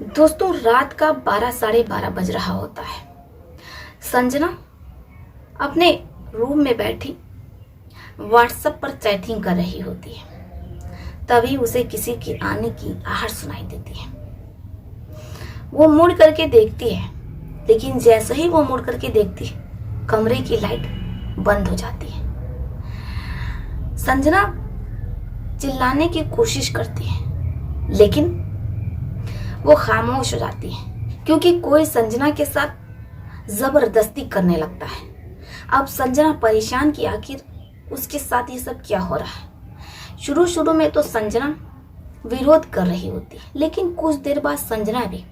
दोस्तों, रात का 12 साढ़े 12 बज रहा होता है। संजना अपने रूम में बैठी व्हाट्सएप पर चैटिंग कर रही होती है। तभी उसे किसी के आने की आहट सुनाई देती है। वो मुड़ करके देखती है, लेकिन जैसे ही वो मुड़ करके देखती है, कमरे की लाइट बंद हो जाती है। संजना चिल्लाने की कोशिश करती है, लेकिन वो खामोश हो जाती है, क्योंकि कोई संजना के साथ जबरदस्ती करने लगता है। अब संजना परेशान कि आखिर उसके साथ ये सब क्या हो रहा है। शुरू शुरू में तो संजना विरोध कर रही होती है, लेकिन कुछ देर बाद संजना भी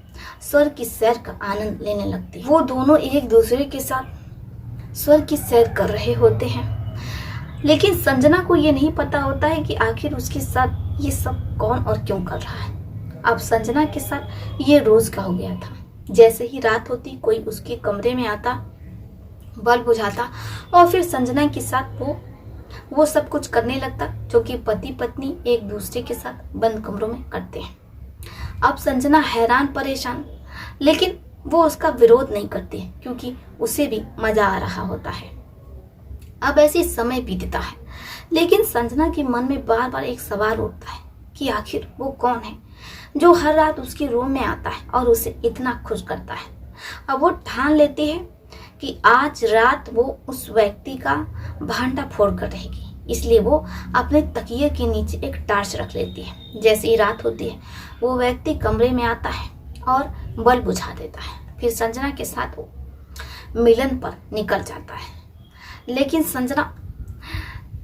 स्वर्ग की सैर का आनंद लेने लगती है। वो दोनों एक दूसरे के साथ स्वर्ग की सैर कर रहे होते हैं, लेकिन संजना को ये नहीं पता होता है कि आखिर उसके साथ ये सब कौन और क्यों कर रहा है। अब संजना के साथ ये रोज का हो गया था। जैसे ही रात होती, कोई उसके कमरे में आता, बल्ब बुझाता और फिर संजना के साथ वो सब कुछ करने लगता जो कि पति पत्नी एक दूसरे के साथ बंद कमरों में करते हैं। अब संजना हैरान परेशान, लेकिन वो उसका विरोध नहीं करती, क्योंकि उसे भी मजा आ रहा होता है। अब ऐसे समय बीतता है, लेकिन संजना के मन में बार बार एक सवाल उठता है कि आखिर वो कौन है जो हर रात उसके रूम में आता है और उसे इतना खुश करता है। अब वो ठान लेती है कि आज रात वो उस व्यक्ति का भांडा फोड़ कर रहेगी, इसलिए वो अपने तकिए के नीचे एक टार्च रख लेती है। जैसे ही रात होती है, वो व्यक्ति कमरे में आता है और बल्ब बुझा देता है। फिर संजना के साथ वो मिलन पर निकल जाता है, लेकिन संजना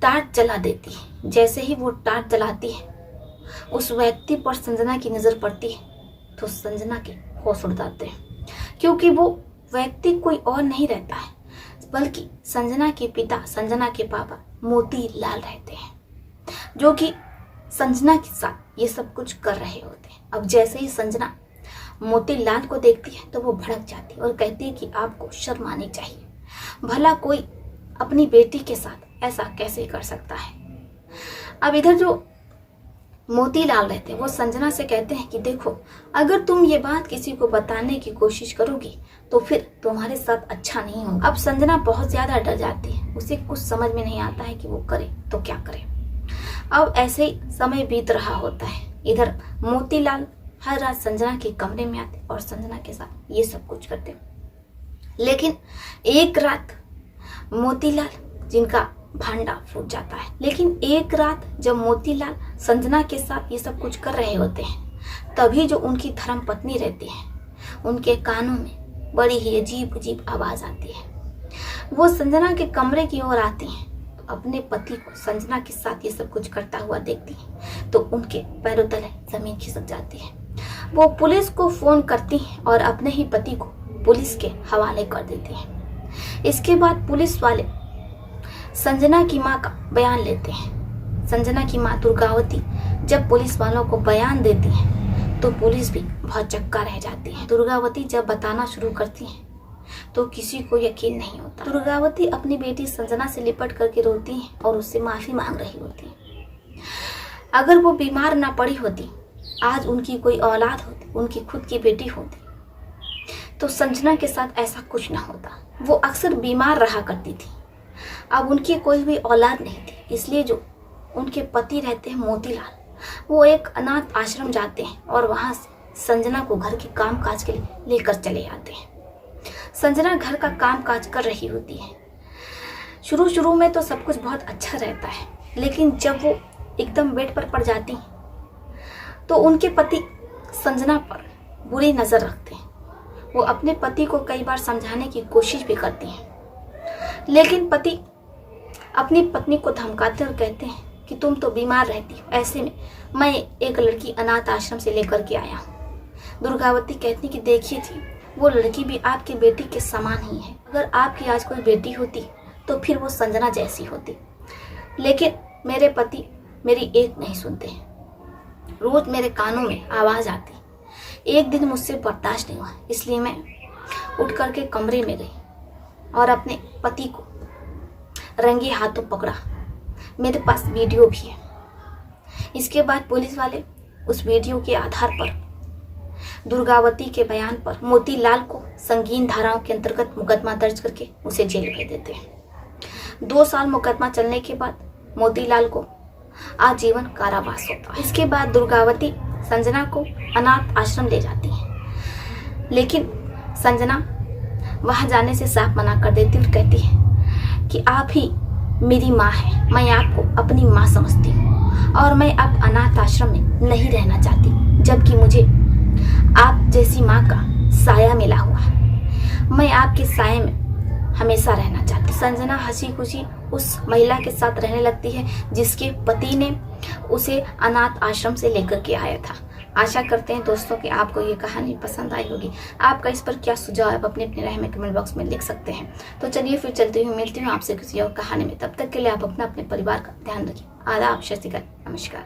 टार्च जला देती है। जैसे ही वो टार्च जलाती है, उस व्यक्ति पर संजना की नजर पड़ती है तो संजना के होश उड़ जाते हैं, क्योंकि वो व्यक्ति कोई और नहीं रहता है, बल्कि संजना के पिता, संजना के पापा मोती लाल रहते हैं, जो कि संजना के साथ ये सब कुछ कर रहे होते हैं। अब जैसे ही संजना मोती लाल को देखती है तो वो भड़क जाती है और कहती है कि आपको शर्म आनी चाहिए, भला कोई अपनी बेटी के साथ ऐसा कैसे कर सकता है। अब इधर जो मोतीलाल रहते हैं, वो संजना से कहते हैं कि देखो, अगर तुम ये बात किसी को बताने की कोशिश करोगी तो फिर तुम्हारे साथ अच्छा नहीं होगा। अब संजना बहुत ज्यादा डर जाती है, उसे कुछ समझ में नहीं आता है कि वो करे तो क्या करे। अब ऐसे ही समय बीत रहा होता है। इधर मोतीलाल हर रात संजना के कमरे में आते और संजना के साथ ये सब कुछ करते, लेकिन एक रात मोतीलाल जिनका भांडा फूट जाता है। लेकिन एक रात जब मोतीलाल संजना के साथ ये सब कुछ कर रहे होते हैं, तभी जो उनकी धर्म पत्नी रहती है, उनके कानों में बड़ी ही अजीब अजीब आवाज आती है। वो संजना के कमरे की ओर आती हैं, तो अपने पति को संजना के साथ ये सब कुछ करता हुआ देखती हैं, तो उनके पैरों तले जमीन खिसक जाती है। वो पुलिस को फोन करती हैं और अपने ही पति को पुलिस के हवाले कर देती हैं। इसके बाद पुलिस वाले संजना की माँ का बयान लेते हैं। संजना की माँ दुर्गावती जब पुलिस वालों को बयान देती है तो पुलिस भी बहुत चक्का रह जाती है। दुर्गावती जब बताना शुरू करती है तो किसी को यकीन नहीं होता। दुर्गावती अपनी बेटी संजना से लिपट करके रोती है और उससे माफी मांग रही होती है। अगर वो बीमार ना पड़ी होती, आज उनकी कोई औलाद होती, उनकी खुद की बेटी होती, तो संजना के साथ ऐसा कुछ ना होता। वो अक्सर बीमार रहा करती थी। अब उनकी कोई भी औलाद नहीं थी, इसलिए जो उनके पति रहते हैं मोतीलाल, वो एक अनाथ आश्रम जाते हैं और वहां से संजना को घर के काम काज के लिए लेकर चले आते हैं। संजना घर का काम काज कर रही होती है। शुरू शुरू में तो सब कुछ बहुत अच्छा रहता है, लेकिन जब वो एकदम बेड पर पड़ जाती हैं तो उनके पति संजना पर बुरी नजर रखते हैं। वो अपने पति को कई बार समझाने की कोशिश भी करती हैं, लेकिन पति अपनी पत्नी को धमकाते और कहते हैं कि तुम तो बीमार रहती हो, ऐसे में मैं एक लड़की अनाथ आश्रम से लेकर के आया हूँ। दुर्गावती कहती कि देखिए जी, वो लड़की भी आपकी बेटी के समान ही है। अगर आपकी आज कोई बेटी होती तो फिर वो संजना जैसी होती, लेकिन मेरे पति मेरी एक नहीं सुनते। रोज मेरे कानों में आवाज आती। एक दिन मुझसे बर्दाश्त नहीं हुआ, इसलिए मैं उठ करके कमरे में गई और अपने पति को रंगे हाथों पकड़ा। मेरे पास वीडियो भी है। इसके बाद पुलिस वाले उस वीडियो के आधार पर दुर्गावती के बयान पर मोतीलाल को संगीन धाराओं के अंतर्गत मुकदमा दर्ज करके उसे जेल भेज देते हैं। 2 साल मुकदमा चलने के बाद मोतीलाल को आजीवन कारावास होता है। इसके बाद दुर्गावती संजना को अनाथ आश्रम ले जाती है, लेकिन संजना वहां जाने से साफ मना कर देती और कहती है कि आप ही मेरी माँ है, मैं आपको अपनी माँ समझती हूँ और मैं अब अनाथ आश्रम में नहीं रहना चाहती, जबकि मुझे आप जैसी माँ का साया मिला हुआ है। मैं आपके साये में हमेशा रहना चाहती। संजना हंसी खुशी उस महिला के साथ रहने लगती है जिसके पति ने उसे अनाथ आश्रम से लेकर के आया था। आशा करते हैं दोस्तों कि आपको ये कहानी पसंद आई होगी। आपका इस पर क्या सुझाव है, आप अपने राय में कमेंट बॉक्स में लिख सकते हैं। तो चलिए फिर चलती हूँ, मिलती हूँ आपसे किसी और कहानी में। तब तक के लिए आप अपने परिवार का ध्यान रखिए। आदाब, सत श्री अकाल, नमस्कार।